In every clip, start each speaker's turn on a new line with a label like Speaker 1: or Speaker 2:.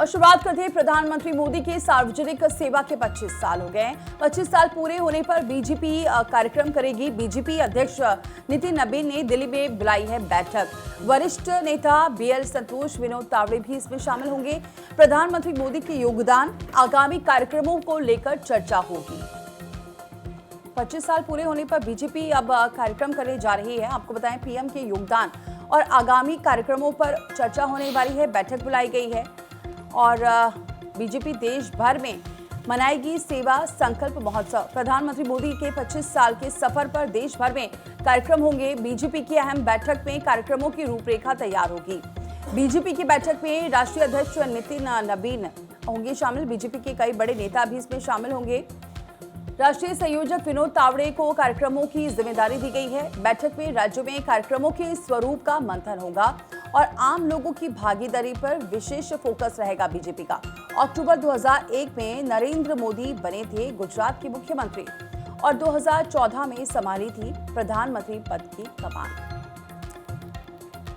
Speaker 1: और शुरुआत करते हैं प्रधानमंत्री मोदी के सार्वजनिक सेवा के 25 साल हो गए। 25 साल पूरे होने पर बीजेपी कार्यक्रम करेगी। बीजेपी अध्यक्ष नितिन नबीन ने दिल्ली में बुलाई है बैठक। वरिष्ठ नेता बीएल संतोष, विनोद तावड़े भी इसमें शामिल होंगे। प्रधानमंत्री मोदी के योगदान, आगामी कार्यक्रमों को लेकर चर्चा होगी। 25 साल पूरे होने पर बीजेपी अब कार्यक्रम करने जा रही है। आपको बताएं, पीएम के योगदान और आगामी कार्यक्रमों पर चर्चा होने वाली है। बैठक बुलाई गई है और बीजेपी देश भर में मनाएगी सेवा संकल्प महोत्सव। प्रधानमंत्री मोदी के 25 साल के सफर पर देश भर में कार्यक्रम होंगे। बीजेपी की अहम बैठक में कार्यक्रमों की रूपरेखा तैयार होगी। बीजेपी की बैठक में राष्ट्रीय अध्यक्ष नितिन नबीन होंगे शामिल। बीजेपी के कई बड़े नेता भी इसमें शामिल होंगे। राष्ट्रीय संयोजक विनोद तावड़े को कार्यक्रमों की जिम्मेदारी दी गई है। बैठक में राज्यों में कार्यक्रमों के स्वरूप का मंथन होगा और आम लोगों की भागीदारी पर विशेष फोकस रहेगा बीजेपी का। अक्टूबर 2001 में नरेंद्र मोदी बने थे गुजरात के मुख्यमंत्री और 2014 में संभाली थी प्रधानमंत्री पद की कमान।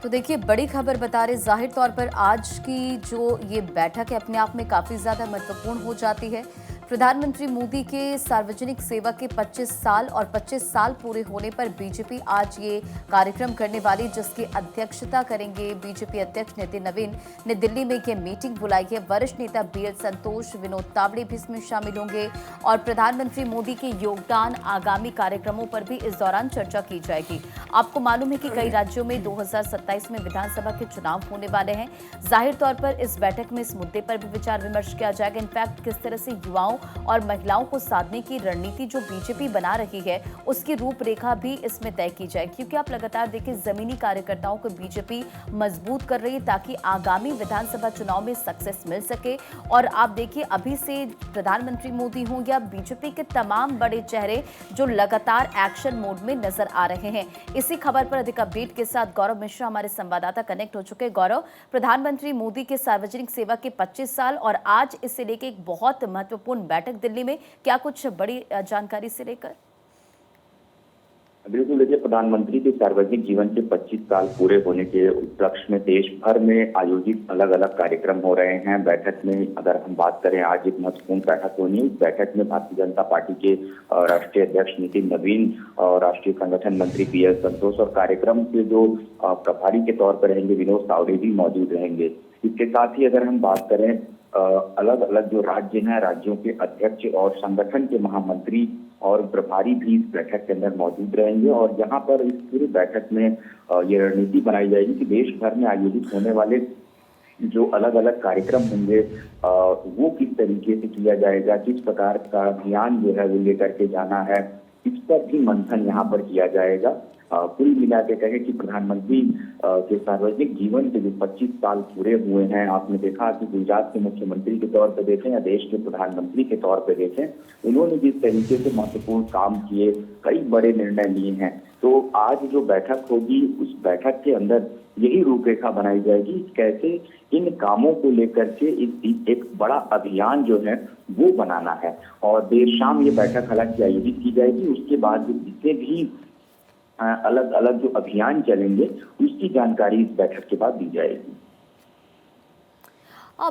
Speaker 2: तो देखिए, बड़ी खबर बता रहे, जाहिर तौर पर आज की जो ये बैठक है अपने आप में काफ़ी ज़्यादा महत्वपूर्ण हो जाती है। प्रधानमंत्री मोदी के सार्वजनिक सेवा के 25 साल और 25 साल पूरे होने पर बीजेपी आज ये कार्यक्रम करने वाली, जिसकी अध्यक्षता करेंगे बीजेपी अध्यक्ष नितिन नबीन ने दिल्ली में ये मीटिंग बुलाई है। वरिष्ठ नेता बीएल संतोष, विनोद तावड़े भी इसमें शामिल होंगे और प्रधानमंत्री मोदी के योगदान, आगामी कार्यक्रमों पर भी इस दौरान चर्चा की जाएगी। आपको मालूम है कि कई राज्यों में 2027 में विधानसभा के चुनाव होने वाले हैं। जाहिर तौर पर इस बैठक में इस मुद्दे पर भी विचार विमर्श किया जाएगा। इनफैक्ट किस तरह से युवाओं और महिलाओं को साधने की रणनीति जो बीजेपी बना रही है उसकी रूपरेखा भी इसमें तय की जाए, क्योंकि आप लगातार देखिए जमीनी कार्यकर्ताओं को बीजेपी मजबूत कर रही है ताकि आगामी विधानसभा चुनाव में सक्सेस मिल सके। और आप देखिए, अभी से प्रधानमंत्री मोदी हों या बीजेपी के तमाम बड़े चेहरे जो लगातार एक्शन मोड में नजर आ रहे हैं। इसी खबर पर अधिक अपडेट के साथ गौरव मिश्रा हमारे संवाददाता कनेक्ट हो चुके हैं। गौरव, प्रधानमंत्री मोदी के सार्वजनिक सेवा के 25 साल और आज इससे लेकर एक बहुत महत्वपूर्ण बैठक दिल्ली में, क्या कुछ बड़ी जानकारी से लेकर?
Speaker 3: बिल्कुल, देखिए, प्रधानमंत्री के सार्वजनिक जीवन के 25 साल पूरे होने के उपलक्ष्य में देश भर में आयोजित अलग अलग कार्यक्रम हो रहे हैं। बैठक में अगर हम बात करें, आज एक महत्वपूर्ण बैठक होनी है। इस बैठक में भारतीय जनता पार्टी के राष्ट्रीय अध्यक्ष नितिन नबीन और राष्ट्रीय संगठन मंत्री बीएल संतोष और कार्यक्रम के जो प्रभारी के तौर पर रहेंगे विनोद तावड़े भी मौजूद रहेंगे। इसके साथ ही अगर हम बात करें, अलग अलग जो राज्य हैं, राज्यों के अध्यक्ष और संगठन के महामंत्री और प्रभारी भी इस बैठक के अंदर मौजूद रहेंगे। और यहाँ पर इस पूरी बैठक में ये रणनीति बनाई जाएगी कि देश भर में आयोजित होने वाले जो अलग अलग कार्यक्रम होंगे वो किस तरीके से किया जाएगा, किस प्रकार का अभियान जो है वो लेकर के जाना है, इस पर भी मंथन यहाँ पर किया जाएगा। कुल मिला के कहे कि प्रधानमंत्री के सार्वजनिक जीवन के जो 25 साल पूरे हुए हैं, आपने देखा कि गुजरात के मुख्यमंत्री के तौर पर देखें या देश के प्रधानमंत्री के तौर पर देखें, उन्होंने जिस तरीके से महत्वपूर्ण काम किए, कई बड़े निर्णय लिए हैं। तो आज जो बैठक होगी उस बैठक के अंदर यही रूपरेखा बनाई जाएगी, कैसे इन कामों को लेकर के एक बड़ा अभियान जो है वो बनाना है। और देर शाम ये बैठक हालांकि आयोजित की जाएगी। उसके बाद जितने भी अलग अलग जो अभियान चलेंगे उसकी जानकारी इस बैठक के बाद दी जाएगी।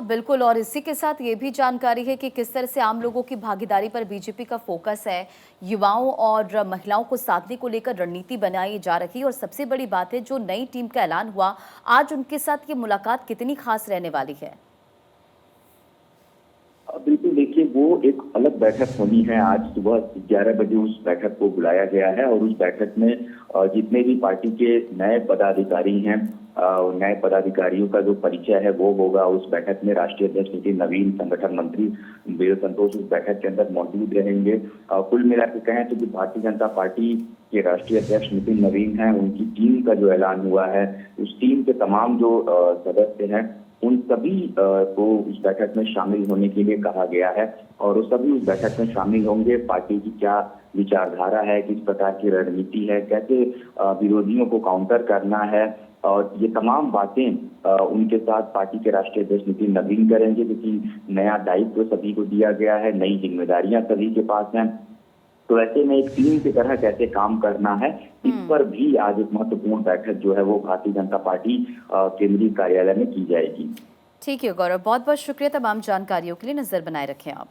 Speaker 2: बिल्कुल, और इसी के साथ ये भी जानकारी है कि किस तरह से आम लोगों की भागीदारी पर बीजेपी का फोकस है। युवाओं और महिलाओं को साधने को लेकर रणनीति बनाई जा रही है और सबसे बड़ी बात है, जो नई टीम का ऐलान हुआ आज, उनके साथ ये मुलाकात कितनी खास रहने वाली है?
Speaker 3: बिल्कुल, देखिए, वो एक अलग बैठक होनी है। आज सुबह 11 बजे उस बैठक को बुलाया गया है और उस बैठक में जितने भी पार्टी के नए पदाधिकारी हैं, नए पदाधिकारियों का जो परिचय है वो होगा। उस बैठक में राष्ट्रीय अध्यक्ष नितिन नबीन, संगठन मंत्री बीएल संतोष उस बैठक के अंदर मौजूद रहेंगे। कुल मिलाकर कहें तो जो भारतीय जनता पार्टी के राष्ट्रीय अध्यक्ष नितिन नबीन हैं, उनकी टीम का जो ऐलान हुआ है, उस टीम के तमाम जो सदस्य हैं उन सभी को उस बैठक में शामिल होने के लिए कहा गया है और वो सभी उस बैठक में शामिल होंगे। पार्टी की क्या विचारधारा है, किस प्रकार की रणनीति है, कैसे विरोधियों को काउंटर करना है, और ये तमाम बातें उनके साथ पार्टी के राष्ट्रीय अध्यक्ष नितिन नबीन करेंगे, क्योंकि नया दायित्व सभी को दिया गया है, नई जिम्मेदारियां सभी के पास हैं। तो ऐसे में एक टीम की तरह कैसे काम करना है, इस पर भी आज एक महत्वपूर्ण बैठक जो है वो भारतीय जनता पार्टी केंद्रीय कार्यालय में की जाएगी।
Speaker 2: ठीक है गौरव, बहुत बहुत शुक्रिया। तमाम जानकारियों के लिए नजर बनाए रखें आप।